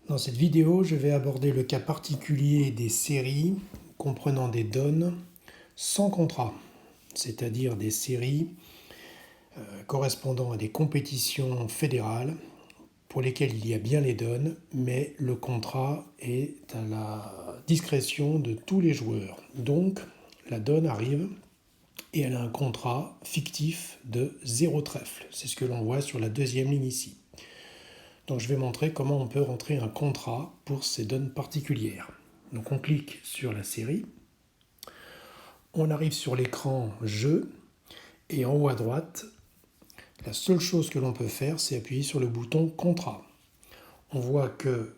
Dans cette vidéo, je vais aborder le cas particulier des séries comprenant des donnes sans contrat, c'est-à-dire des séries correspondant à des compétitions fédérales pour lesquelles il y a bien les donnes, mais le contrat est à la discrétion de tous les joueurs. Donc, la donne arrive et elle a un contrat fictif de 0 trèfle. C'est ce que l'on voit sur la deuxième ligne ici. Donc je vais montrer comment on peut rentrer un contrat pour ces donnes particulières. Donc on clique sur la série, on arrive sur l'écran Jeu, et en haut à droite, la seule chose que l'on peut faire, c'est appuyer sur le bouton Contrat. On voit que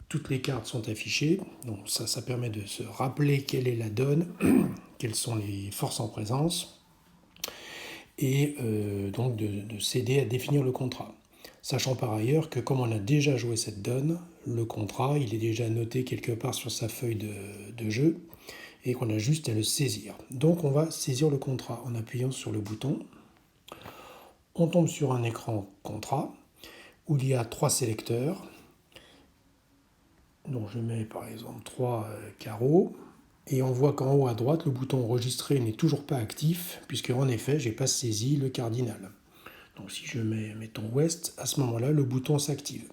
toutes les cartes sont affichées, donc ça permet de se rappeler quelle est la donne, quelles sont les forces en présence, et donc de s'aider à définir le contrat. Sachant par ailleurs que comme on a déjà joué cette donne, le contrat il est déjà noté quelque part sur sa feuille de jeu et qu'on a juste à le saisir. Donc on va saisir le contrat en appuyant sur le bouton. On tombe sur un écran contrat où il y a 3 sélecteurs. Donc je mets par exemple 3 carreaux et on voit qu'en haut à droite le bouton enregistrer n'est toujours pas actif puisque en effet j'ai pas saisi le cardinal. Donc si je mets, mettons ouest, à ce moment-là, le bouton s'active.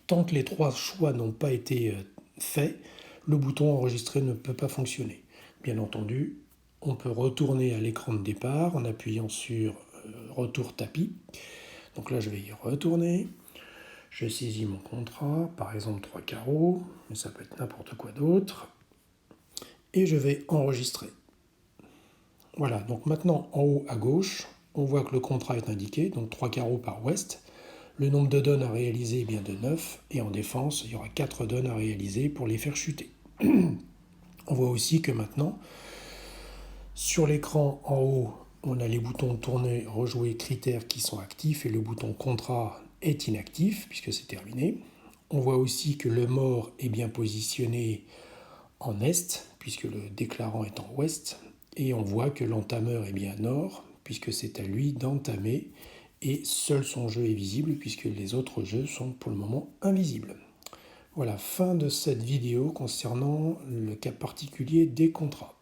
Tant que les 3 choix n'ont pas été faits, le bouton enregistrer ne peut pas fonctionner. Bien entendu, on peut retourner à l'écran de départ en appuyant sur retour tapis. Donc là, je vais y retourner. Je saisis mon contrat, par exemple 3 carreaux, mais ça peut être n'importe quoi d'autre. Et je vais enregistrer. Voilà, donc maintenant en haut à gauche, on voit que le contrat est indiqué, donc 3 carreaux par ouest. Le nombre de donnes à réaliser est bien de 9, et en défense, il y aura 4 donnes à réaliser pour les faire chuter. On voit aussi que maintenant, sur l'écran en haut, on a les boutons tourner, rejouer, critères qui sont actifs, et le bouton contrat est inactif, puisque c'est terminé. On voit aussi que le mort est bien positionné en est, puisque le déclarant est en ouest, et on voit que l'entameur est bien nord, puisque c'est à lui d'entamer, et seul son jeu est visible, puisque les autres jeux sont pour le moment invisibles. Voilà, fin de cette vidéo concernant le cas particulier des contrats.